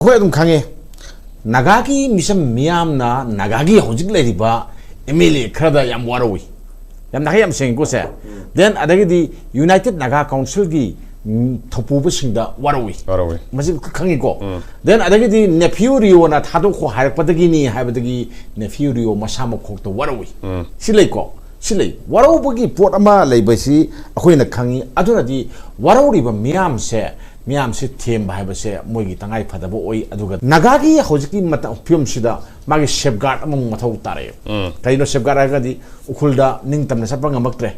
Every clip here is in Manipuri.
ꯑꯩꯈꯣꯏ ꯑꯗꯨꯝ ꯈꯪꯉꯦ ꯅꯥꯒꯥꯒꯤ ꯃꯤꯁꯝ ꯃꯤꯌꯥꯝꯅ ꯅꯥꯒꯥꯒꯤ ꯍꯧꯖꯤꯛ ꯂꯩꯔꯤꯕ MLA ꯈꯔꯗ ꯌꯥꯝ ꯋꯥꯔꯧꯏ ꯌꯥꯝ ꯅꯥꯒꯥ ꯌꯥꯝ ꯁꯦꯡꯉꯤꯀꯣ ꯁꯦ ꯗꯦꯟ ꯑꯗꯒꯤꯗꯤ ꯌꯨꯅꯥꯏꯇꯦꯗ ꯅꯥꯒꯥ ꯀꯥꯎꯟꯁꯤꯜꯒꯤ ꯊꯧꯄꯨꯕꯁꯤꯡꯗ ꯋꯥꯔꯧꯏ ꯃꯁꯤ ꯈꯪꯉꯤꯀꯣ ꯗꯦꯟ ꯑꯗꯒꯤꯗꯤ ꯅꯦꯐ꯭ꯌꯨ ꯔꯤꯌꯣꯅ ꯊꯥꯗꯣꯛꯈꯣ ꯍꯥꯏꯔꯛꯄꯗꯒꯤꯅꯤ ꯍꯥꯏꯕꯗꯒꯤ ꯅꯦꯐ꯭ꯌꯨ ꯔꯤꯌꯣ ꯃꯁꯥ ꯃꯈꯣꯛꯇ ꯋꯥꯔꯧꯏ ꯁꯤ ꯂꯩꯀꯣ ꯁꯤ ꯂꯩ ꯋꯥꯔꯧꯕꯒꯤ ꯄꯣꯠ ꯑꯃ ꯂꯩꯕꯁꯤ ꯑꯩꯈꯣꯏꯅ ꯈꯪꯉꯤ ꯑꯗꯨꯅꯗꯤ ꯋꯥꯔꯧꯔꯤꯕ ꯃꯤꯌꯥꯝꯁꯦ ꯊꯦꯝꯕ ꯍꯥꯏꯕꯁꯦ ꯃꯣꯏꯒꯤ ꯇꯉꯥꯏ ꯐꯗꯕ ꯑꯣꯏ ꯑꯗꯨꯒ ꯅꯥꯒꯥꯒꯤ ꯍꯧꯖꯤꯛꯀꯤ ꯐꯤꯕꯝꯁꯤꯗ ꯃꯥꯒꯤ ꯁꯦꯐꯒꯥꯔꯗ ꯑꯃꯃꯨꯛ ꯃꯊꯧ ꯇꯥꯔꯛꯑꯦ ꯀꯔꯤꯅꯣ ꯁꯦꯐꯒꯥꯔꯗ ꯍꯥꯏꯔꯒꯗꯤ ꯎꯈ꯭ꯔꯨꯜꯗ ꯅꯤꯡꯇꯝꯅ ꯆꯠꯄ ꯉꯝꯃꯛꯇ꯭ꯔꯦ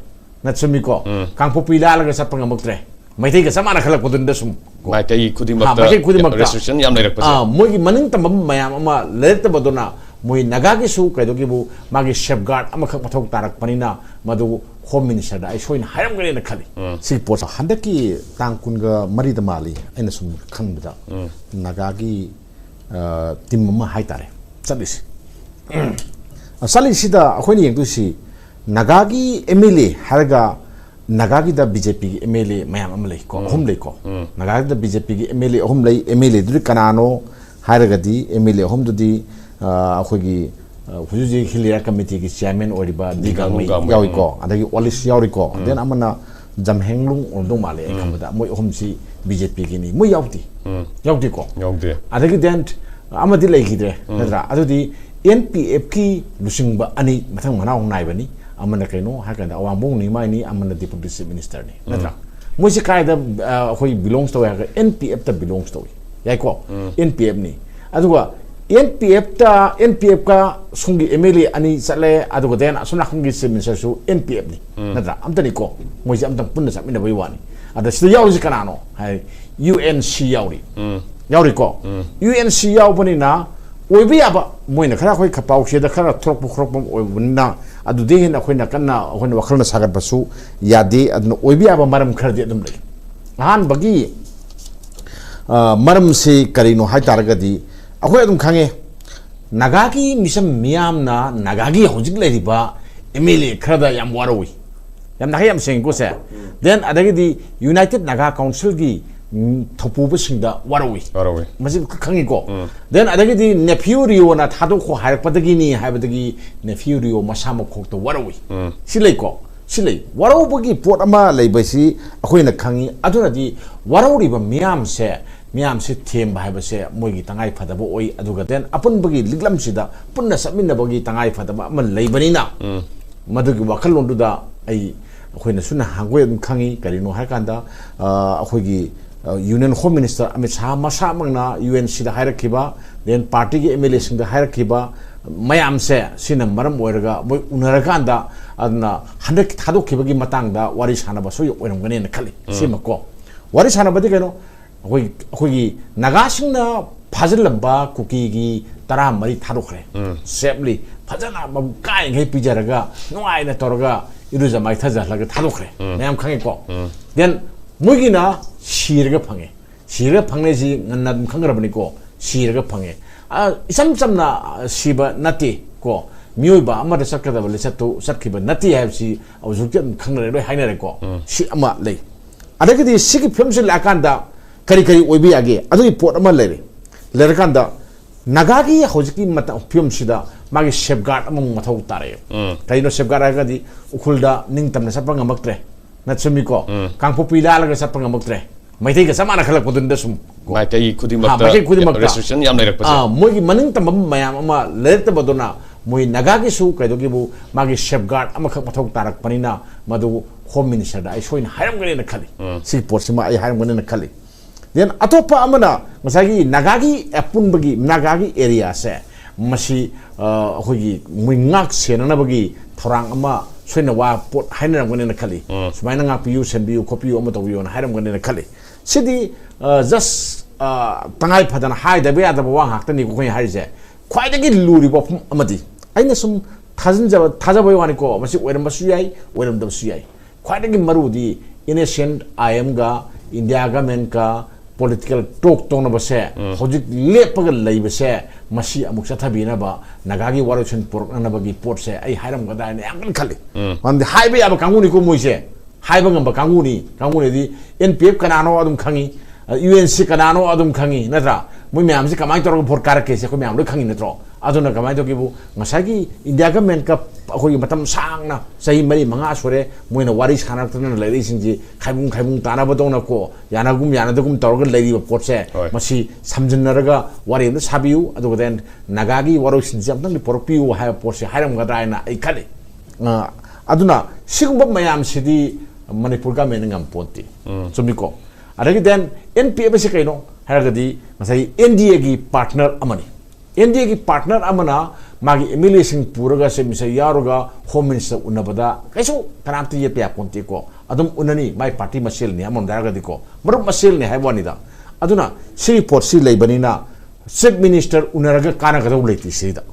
ꯅꯠꯆꯨꯝꯃꯤꯀꯣ ꯀꯥꯡꯄꯣꯛꯄꯤ ꯂꯥꯜꯂꯒ ꯆꯠꯄ ꯉꯝꯃꯛꯇ꯭ꯔꯦ ꯃꯩꯇꯩꯒ ꯆꯞ ꯃꯥꯟꯅ ꯈꯜꯂꯛꯄꯗꯨꯅ ꯁꯨꯝ ꯃꯩꯇꯩ ꯈꯨꯗꯤꯡꯃꯛꯇ ꯔꯦꯁꯇ꯭ꯔꯤꯛꯁꯟ ꯌꯥꯝ ꯂꯩꯔꯛꯄꯁꯦ ꯃꯣꯏꯒꯤ ꯃꯅꯤꯡ ꯇꯝꯕ ꯃꯌꯥꯝ ꯑꯃ ꯂꯩꯔꯛꯇꯕꯗꯨꯅ ꯃꯣꯏ ꯅꯥꯒꯥꯒꯤꯁꯨ ꯀꯩꯗꯧꯒꯤꯕꯨ ꯃꯥꯒꯤ ꯁꯦꯐꯒꯥꯔꯗ ꯑꯃꯈꯛ ꯃꯊꯧ ꯇꯥꯔꯛꯄꯅꯤꯅ ꯃꯗꯨ ꯍꯣꯝ ꯃꯤꯅꯤꯁꯇꯔꯗ ꯑꯩ ꯁꯣꯏꯅ ꯍꯥꯏꯔꯝꯒꯅꯤꯅ ꯈꯜꯂꯤ ꯁꯤ ꯄꯣꯠꯁꯦ ꯍꯟꯗꯛꯀꯤ ꯇꯥꯡ 24ꯗ ꯃꯥꯜꯂꯤ ꯑꯩꯅ ꯁꯨꯝ ꯈꯟꯕꯗ ꯅꯥꯒꯥꯒꯤ ꯇꯤꯝ ꯑꯃ ꯍꯥꯏꯇꯥꯔꯦ ꯆꯠꯂꯤꯁꯤ ꯆꯠꯂꯤꯁꯤꯗ ꯑꯩꯈꯣꯏꯅ ꯌꯦꯡꯗꯣꯏꯁꯤ ꯅꯥꯒꯥꯒꯤ MLA ꯍꯥꯏꯔꯒ ꯅꯥꯒꯥꯒꯤꯗ BJPꯒꯤ MLA ꯃꯌꯥꯝ ꯑꯃ ꯂꯩꯀꯣ ꯑꯍꯨꯝ ꯂꯩꯀꯣ ꯅꯥꯒꯥꯒꯤꯗ BJPꯒꯤ MLA ꯑꯍꯨꯝ ꯂꯩ MLAꯗꯨꯗꯤ ꯀꯅꯥꯅꯣ ꯍꯥꯏꯔꯒꯗꯤ MLA ꯑꯍꯨꯝꯗꯨꯗꯤ ꯑꯩꯈꯣꯏꯒꯤ ꯍꯧꯖꯤꯛ ꯍꯤꯜ ꯑꯦꯔꯤꯌꯥ ꯀꯃꯤꯇꯤꯒꯤ ꯆꯤꯌꯔꯃꯦꯟ ꯑꯣꯏꯔꯤꯕ ꯗꯤꯒꯥꯡꯃꯩ ꯌꯥꯎꯏꯀꯣ ꯑꯗꯒꯤ ꯑꯣꯂꯤꯁ ꯌꯥꯎꯔꯤꯀꯣ ꯗꯦꯟ ꯑꯃꯅ ꯖꯝꯍꯦꯡꯂꯨꯡ ꯑꯣꯏꯔꯝꯗꯧ ꯃꯥꯜꯂꯦ ꯑꯩ ꯈꯟꯕꯗ ꯃꯣꯏ ꯑꯍꯨꯝꯁꯤ BJPꯒꯤꯅꯤ ꯃꯣꯏ ꯌꯥꯎꯗꯦꯀꯣ ꯑꯗꯒꯤ ꯗꯦꯟ ꯑꯃꯗꯤ ꯂꯩꯈꯤꯗ꯭ꯔꯦ ꯅꯠꯇ꯭ꯔꯥ ꯑꯗꯨꯗꯤ NPFꯀꯤ ꯂꯨꯆꯤꯡꯕ ꯑꯅꯤ ꯃꯊꯪ ꯃꯅꯥꯎ ꯅꯥꯏꯕꯅꯤ ꯑꯃꯅ ꯀꯩꯅꯣ ꯍꯥꯏꯔꯀꯥꯟꯗ ꯑꯋꯥꯡꯕꯣꯡ ꯅꯤꯃꯥꯏꯅꯤ ꯑꯃꯅ ꯗꯤꯄꯨꯇꯤ ꯆꯤꯐ ꯃꯤꯅꯤꯁꯇꯔꯅꯤ ꯅꯠꯇ꯭ꯔꯥ ꯃꯣꯏꯁꯤ ꯀꯥꯏꯗ ꯑꯩꯈꯣꯏ ꯕꯤꯂꯣꯡꯁ ꯇꯧꯋꯦ ꯍꯥꯏꯔꯒ NPFꯇ ꯕꯤꯂꯣꯡꯁ ꯇꯧꯏ ꯌꯥꯏꯀꯣ NPFꯅꯤ ꯑꯗꯨꯒ NPFꯀ ꯁꯣꯝꯒꯤ MLA ꯑꯅꯤ ꯆꯠꯂꯦ ꯑꯗꯨꯒ ꯗꯦꯟ ꯑꯁꯣꯝ ꯅꯥꯀꯟꯒꯤ ꯆꯤꯐ ꯃꯤꯅꯤꯁꯇꯔꯁꯨ NPFꯅꯤ ꯅꯠꯇ꯭ꯔꯥ ꯑꯝꯇꯅꯤꯀꯣ ꯃꯣꯏꯁꯦ ꯑꯝꯇꯪ ꯄꯨꯟꯅ ꯆꯠꯃꯤꯟꯅꯕꯒꯤ ꯋꯥꯅꯤ ꯑꯗ ꯁꯤꯗ ꯌꯥꯎꯔꯤꯁꯤ ꯀꯅꯥꯅꯣ ꯍꯥꯏ UNC ꯌꯥꯎꯔꯤꯀꯣ UNC ꯌꯥꯎꯕꯅꯤꯅ ꯑꯣꯏꯕ ꯌꯥꯕ ꯃꯣꯏꯅ ꯈꯔ ꯑꯩꯈꯣꯏ ꯄꯥꯎꯆꯦꯗ ꯈꯔ ꯊꯣꯛꯄ ꯑꯣꯏꯕꯅꯤꯅ ꯑꯗꯨꯗꯤ ꯍꯦꯟꯅ ꯑꯩꯈꯣꯏꯅ ꯋꯥꯈꯜꯅ ꯁꯥꯒꯠꯄꯁꯨ ꯌꯥꯗꯦ ꯑꯗꯨꯅ ꯑꯣꯏꯕ ꯌꯥꯕ ꯃꯔꯝ ꯈꯔꯗꯤ ꯑꯗꯨꯝ ꯂꯩ ꯑꯍꯥꯟꯕꯒꯤ ꯃꯔꯝꯁꯤ ꯀꯔꯤꯅꯣ ꯍꯥꯏꯇꯥꯔꯒꯗꯤ ꯑꯩꯈꯣꯏ ꯑꯗꯨꯝ ꯈꯪꯉꯦ ꯅꯥꯒꯥꯒꯤ ꯃꯤꯁꯝ ꯃꯤꯌꯥꯝꯅ ꯅꯥꯒꯥꯒꯤ ꯍꯧꯖꯤꯛ ꯂꯩꯔꯤꯕ MLA ꯈꯔꯗ ꯌꯥꯝ ꯋꯥꯔꯧꯏ ꯌꯥꯝ ꯅꯥꯒꯥ ꯌꯥꯝ ꯁꯦꯡꯉꯤꯀꯣ ꯁꯦ ꯗꯦꯟ ꯑꯗꯒꯤꯗꯤ ꯌꯨꯅꯥꯏꯇꯦꯗ ꯅꯥꯒꯥ ꯀꯥꯎꯟꯁꯤꯜꯒꯤ ꯊꯧꯄꯨꯕꯁꯤꯡꯗ ꯋꯥꯔꯧꯏ ꯃꯁꯤ ꯈꯪꯉꯤꯀꯣ ꯗꯦꯟ ꯑꯗꯒꯤꯗꯤ ꯅꯦꯐ꯭ꯌꯨ ꯔꯤꯌꯣꯅ ꯊꯥꯗꯣꯛꯈꯣ ꯍꯥꯏꯔꯛꯄꯗꯒꯤꯅꯤ ꯍꯥꯏꯕꯗꯒꯤ ꯅꯦꯐ꯭ꯌꯨ ꯔꯤꯌꯣ ꯃꯁꯥ ꯃꯈꯣꯛꯇ ꯋꯥꯔꯧꯏ ꯁꯤ ꯂꯩꯀꯣ ꯁꯤ ꯂꯩ ꯋꯥꯔꯧꯕꯒꯤ ꯄꯣꯠ ꯑꯃ ꯂꯩꯕꯁꯤ ꯑꯩꯈꯣꯏꯅ ꯈꯪꯉꯤ ꯑꯗꯨꯅꯗꯤ ꯋꯥꯔꯧꯔꯤꯕ ꯃꯤꯌꯥꯝꯁꯦ ꯊꯦꯝꯕ ꯍꯥꯏꯕꯁꯦ ꯃꯣꯏꯒꯤꯇꯉꯥꯏ ꯐꯗꯕ ꯑꯣꯏ ꯑꯗꯨꯒ ꯗꯦꯟ ꯑꯄꯨꯟꯕꯒꯤ ꯂꯤꯛꯂꯝꯁꯤꯗ ꯄꯨꯟꯅ ꯆꯠꯃꯤꯟꯅꯕꯒꯤ ꯇꯉꯥꯏ ꯐꯗꯕ ꯑꯃ ꯂꯩꯕꯅꯤꯅ ꯃꯗꯨꯒꯤ ꯋꯥꯈꯜꯂꯣꯟꯗꯨꯗ ꯑꯩꯈꯣꯏꯅꯁꯨ ꯅꯍꯥꯟꯈꯣꯏ ꯑꯗꯨꯝ ꯈꯪꯉꯤ ꯀꯔꯤꯅꯣ ꯍꯥꯏꯔꯀꯥꯟꯗ ꯑꯩꯈꯣꯏꯒꯤ union home minister Amit Shah ꯃꯁꯥꯃꯛꯅ UNCꯗ ꯍꯥꯏꯔꯛꯈꯤꯕ ꯗꯦꯟ ꯄꯥꯔꯇꯤꯒꯤ MLAꯁꯤꯡꯗ ꯍꯥꯏꯔꯛꯈꯤꯕ ꯃꯌꯥꯝꯁꯦ ꯁꯤꯅ ꯃꯔꯝ ꯑꯣꯏꯔꯒ ꯃꯣꯏ ꯎꯅꯔꯀꯥꯟꯗ ꯑꯗꯨꯅ ꯍꯟꯗꯛ ꯊꯥꯗꯣꯛꯈꯤꯕꯒꯤ ꯃꯇꯥꯡꯗ ꯋꯥꯔꯤ ꯁꯥꯟꯅꯕꯁꯨ ꯑꯣꯏꯔꯝꯒꯅꯤꯅ ꯈꯜꯂꯤ ꯁꯤꯃꯀꯣ ꯋꯥꯔꯤ ꯁꯥꯟꯅꯕꯗꯤ ꯀꯩꯅꯣ ꯑꯩꯈꯣꯏꯒꯤ ꯅꯥꯒꯥꯁꯤꯡꯅ ꯐꯥꯖꯤꯜꯂꯝꯕ ꯀꯨꯀꯤꯒꯤ 14 ꯊꯥꯗꯣꯛꯈ꯭ꯔꯦ ꯁꯦꯞꯂꯤ ꯐꯖꯅ ꯀꯥꯏꯉꯩ ꯄꯤꯖꯔꯒ ꯅꯨꯡꯉꯥꯏꯅ ꯇꯧꯔꯒ ꯏꯔꯨꯖ ꯃꯥꯏꯊꯖꯍꯜꯂꯒ ꯊꯥꯗꯣꯛꯈ꯭ꯔꯦ ꯃꯌꯥꯝ ꯈꯪꯉꯦꯀꯣ ꯗꯦꯟ ꯃꯣꯏꯒꯤꯅ ꯁꯤꯔꯒ ꯐꯪꯉꯦꯁꯤ ꯉꯟꯅ ꯑꯗꯨꯝ ꯈꯪꯈ꯭ꯔꯕꯅꯤꯀꯣ ꯁꯤꯔꯒ ꯐꯪꯉꯦ ꯏꯆꯝ ꯆꯝꯅ ꯁꯤꯕ ꯅꯠꯇꯦ ꯀꯣ ꯃꯤꯑꯣꯏꯕ ꯑꯃꯗ ꯆꯠꯀꯗꯕ ꯂꯤꯆꯠꯇꯨ ꯆꯠꯈꯤꯕ ꯅꯠꯇꯦ ꯍꯥꯏꯕꯁꯤ ꯍꯧꯖꯤꯛꯇꯤ ꯑꯗꯨꯝ ꯈꯪꯅꯔꯦ ꯂꯣꯏ ꯍꯥꯏꯅꯔꯦꯀꯣ ꯁꯤ ꯑꯃ ꯂꯩ ꯑꯗꯒꯤꯗꯤ ꯁꯤꯒꯤ ꯐꯤꯕꯝꯁꯤ ꯂꯥꯛꯀꯥꯟꯗ ꯀꯔꯤ ꯑꯣꯏꯕ ꯌꯥꯒꯦ ꯑꯗꯨꯒꯤ ꯄꯣꯠ ꯑꯃ ꯂꯩꯔꯀꯥꯟꯗ ꯅꯥꯒꯥꯒꯤ ꯍꯧꯖꯤꯛꯀꯤ ꯐꯤꯕꯝꯁꯤꯗ ꯃꯥꯒꯤ ꯁꯦꯐꯒꯥꯔꯗ ꯑꯃꯃꯨꯛ ꯃꯊꯧ ꯇꯥꯔꯛꯑꯦ ꯀꯔꯤꯅꯣ ꯁꯦꯐꯒꯥꯔꯗ ꯍꯥꯏꯔꯒꯗꯤ ꯎꯈ꯭ꯔꯨꯜꯗ ꯅꯤꯡꯇꯝꯅ ꯆꯠꯄ ꯉꯝꯃꯛꯇ꯭ꯔꯦ ꯅꯠꯆꯨꯝꯃꯤꯀꯣ ꯀꯥꯡꯄꯣꯛꯄꯤ ꯂꯥꯜꯂꯒ ꯆꯠꯄ ꯉꯝꯃꯛꯇ꯭ꯔꯦ ꯃꯩꯇꯩꯒ ꯆꯞ ꯃꯥꯟꯅ ꯈꯜꯂꯛꯄꯗꯨꯅ ꯁꯨꯝ ꯃꯩꯇꯩ ꯈꯨꯗꯤꯡꯃꯛꯇ ꯔꯦꯁꯇ꯭ꯔꯤꯛꯁꯟ ꯌꯥꯝ ꯂꯩꯔꯛꯄꯁꯦ ꯃꯣꯏꯒꯤ ꯃꯅꯤꯡ ꯇꯝꯕ ꯃꯌꯥꯝ ꯑꯃ ꯂꯩꯔꯛꯇꯕꯗꯨꯅ ꯃꯣꯏ ꯅꯥꯒꯥꯒꯤꯁꯨ ꯀꯩꯗꯧꯒꯤꯕꯨ ꯃꯥꯒꯤ ꯁꯦꯐꯒꯥꯔꯗ ꯑꯃꯈꯛ ꯃꯊꯧ ꯇꯥꯔꯛꯄꯅꯤꯅ ꯃꯗꯨ ꯍꯣꯝ ꯃꯤꯅꯤꯁꯇꯔꯗ ꯑꯩ ꯁꯣꯏꯅ ꯍꯥꯏꯔꯝꯒꯅꯤꯅ ꯈꯜꯂꯤ ꯁꯤ ꯄꯣꯠꯁꯤꯃ ꯑꯩ ꯍꯥꯏꯔꯝꯒꯅꯤꯅ ꯈꯜꯂꯤ ꯗꯦꯟ ꯑꯇꯣꯞꯄ ꯑꯃꯅ ꯉꯁꯥꯏꯒꯤ ꯅꯥꯒꯥꯒꯤ ꯑꯄꯨꯟꯕꯒꯤ ꯅꯥꯒꯥꯒꯤ ꯑꯦꯔꯤꯌꯥꯁꯦ ꯃꯁꯤ ꯑꯩꯈꯣꯏꯒꯤ ꯃꯣꯏ ꯉꯥꯛ ꯁꯦꯟꯅꯅꯕꯒꯤ ꯊꯧꯔꯥꯡ ꯑꯃ ꯁꯣꯏꯅ ꯋꯥ ꯄꯣꯠ ꯍꯥꯏꯅꯔꯝꯒꯅꯤꯅ ꯈꯜꯂꯤ ꯁꯨꯃꯥꯏꯅ ꯉꯥꯛꯄꯤꯌꯨ ꯁꯦꯟꯕꯤꯌꯨ ꯈꯣꯠꯄꯤꯌꯨ ꯑꯃ ꯇꯧꯕꯤꯌꯨꯅ ꯍꯥꯏꯔꯝꯒꯅꯤꯅ ꯈꯜꯂꯤ ꯁꯤꯗꯤ ꯖꯁ ꯇꯉꯥꯏ ꯐꯗꯅ ꯍꯥꯏꯗꯕ ꯌꯥꯗꯕ ꯋꯥ ꯉꯥꯛꯇꯅꯤꯀꯣ ꯑꯩꯈꯣꯏꯅ ꯍꯥꯏꯔꯤꯁꯦ ꯈ꯭ꯋꯥꯏꯗꯒꯤ ꯂꯨꯔꯤꯕ ꯋꯥꯐꯝ ꯑꯃꯗꯤ ꯑꯩꯅ ꯁꯨꯝ ꯊꯥꯖꯕꯩ ꯋꯥꯅꯤꯀꯣ ꯃꯁꯤ ꯑꯣꯏꯔꯝꯕꯁꯨ ꯌꯥꯏ ꯑꯣꯏꯔꯝꯗꯕꯁꯨ ꯌꯥꯏ ꯈ꯭ꯋꯥꯏꯗꯒꯤ ꯃꯔꯨꯗꯤ ꯏꯅꯦꯁꯦꯟ IMꯒ ꯏꯟꯗꯤꯌꯥ ꯒꯃꯦꯟꯀ ꯄꯣꯂꯤꯇꯤꯀꯦꯜ ꯇꯣꯛ ꯇꯧꯅꯕꯁꯦ ꯍꯧꯖꯤꯛ ꯂꯦꯞꯄꯒ ꯂꯩꯕꯁꯦ ꯃꯁꯤ ꯑꯃꯨꯛ ꯆꯠꯊꯕꯤꯅꯕ ꯅꯥꯒꯥꯒꯤ ꯋꯥꯔꯣꯏꯁꯤꯟ ꯄꯨꯔꯛꯅꯕꯒꯤ ꯄꯣꯠꯁꯦ ꯑꯩ ꯍꯥꯏꯔꯝꯒꯗ꯭ꯔꯥꯅ ꯌꯥꯝ ꯀꯟꯅ ꯈꯜꯂꯤ ꯃꯔꯝꯗꯤ ꯍꯥꯏꯕ ꯌꯥꯕ ꯀꯥꯡꯕꯨꯅꯤꯀꯣ ꯃꯣꯏꯁꯦ ꯍꯥꯏꯕ ꯉꯝꯕ ꯀꯥꯡꯕꯨꯅꯤꯗꯤ NPF ꯀꯅꯥꯅꯣ ꯑꯗꯨꯝ ꯈꯪꯉꯤ UNC ꯀꯅꯥꯅꯣ ꯑꯗꯨꯝ ꯈꯪꯉꯤ ꯅꯠꯇ꯭ꯔꯥ moi myam se kamai tor vote kar ke se ko myam lo khangin natro aduna kamai to kibu ngasagi india government ka khoi matam sangna sahi mari manga sore moina wari khana tana lai singji khaibung tana badona ko yanadagum tor ga lai pot se masi samjinaraga wari no sabiu adu den nagagi waro sinji amtang porpiu ha pot se hairam ga dai na ai khale aduna sigumba mayam sidi manipur ga meningam ponti sumiko adagi den npf se kaino haragadi masai NDA gi partner amani NDA gi partner amana magi MLA sing puraga se misai yaruga home minister unabada kaisu kanamti ye pya ponti ko adum unani mai party masel ni amon daragadi ko marup masel ni haibani da aduna si report si leibanina chief minister unaraga kana ga uleti sida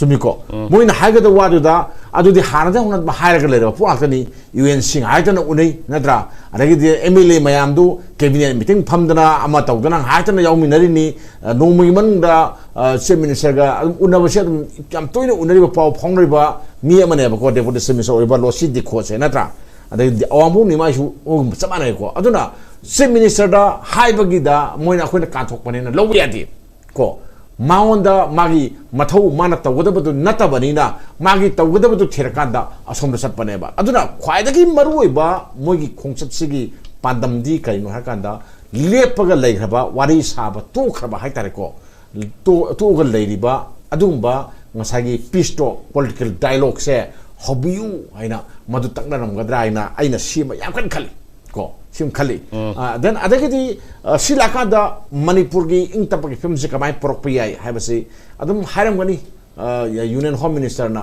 sumiko moina haiga da wadu da adudi hanada unat ba hairaga lera pu altani UN sing haitana unai nadra adagi de MLA mayam du cabinet meeting phamdana ama tawdana haitana yaumi narini nomui manda chief minister ga unabase kam toina unari ba paw phongroi ba mi amane ba ko deputy chief minister oiba losi dikho se nadra adagi awamu ni mai su samana ko aduna chief minister da haibagi da moina khoina kathok panena lobu yadi ko maonda magi mathau mana tawgadabadu natabanina magi tawgadabadu thirakanda asomda satpaneba aduna khwaidagi maruiba moigi khongchatsigi pandamdi kaino hakanda lepaga leigraba wari saba tokraba haitare ko to ga leiriba adumba ngasagi pisto political dialogue se hobiu haina madu takna ramgadra haina aina sima yakkan khali ko sim khali then adagidi silaka da manipur gi ingtapagi film se kamai propiyai habasi adum hairam gani union home minister na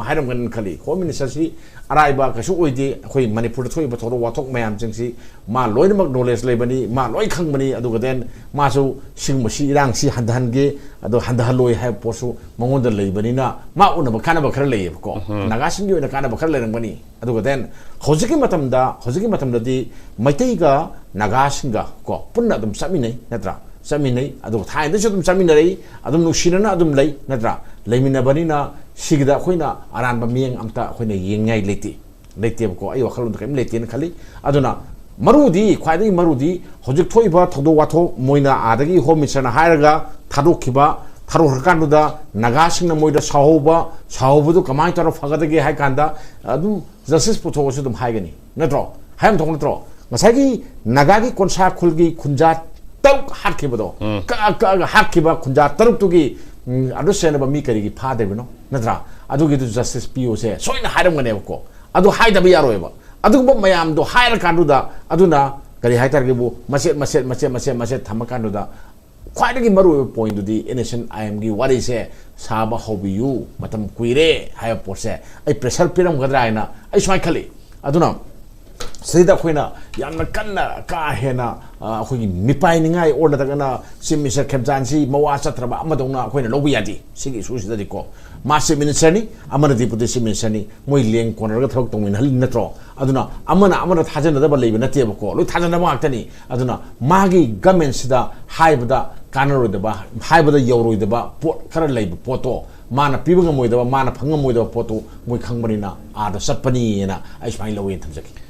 hairam gan khali home minister si araiba kasu oide khoi manipur thoi ba thoro wathok mayam jingsi ma loinak knowledge lebani ma loi khangbani aduga den ma su singmasi rang si handan ge adu handhaloi ha posu mangonda leibani na ma unaba kana ba khara lei ko naga singi oina kana ba khara leirangani aduga den hojiki matamda di maitai ga naga singa ko punna dum saminai natra saminai adu thai da dum saminai adum nusinana adum lei natra leimina banina sigda khoina aran ba mieng amta khoina yengai leite ko ai wakhal undem leite na khali aduna marudi khwaidai marudi hojik thoiba thodo watho moina adagi home minister na hairaga thadokhiba tharo naga singna moida sahobudu kamai tar fagadage hai kanda adum justice putho su dum haigani natro hayam thong natro ngasagi naga gi konsa khulgi khunja tok hakhibodo ka hakhiba khunja taruk tugi adu senaba mi karigi phade bino natra adu gi justice PO se soina hairam gane ko adu haida bi yaroeba adu bo mayam do haira kanduda aduna kari haitar gi bu maset thamakanduda khwaidagi maru point di innocent IM gi wari se saba hobiyu matam kuire haya porse ai pressure piram gadra ina ai swai khali aduna sida khoina yamna kanna ka hena khogi mipai ningai order dagana simisar khemjansi mawa satraba amadongna khoina lobi yadi sigi susida diko mase minister ni amana deputy minister ni moi leng corner ga thok tongin hal natro aduna amana thajana da balai na te ko lo thajana ma aktani aduna magi government sida haibada kanaro da ba haibada yoro da ba pot khara lai poto mana pibanga moi da mana phanga moi da poto moi khangbani na ada sapani na ai smai lawen thamjaki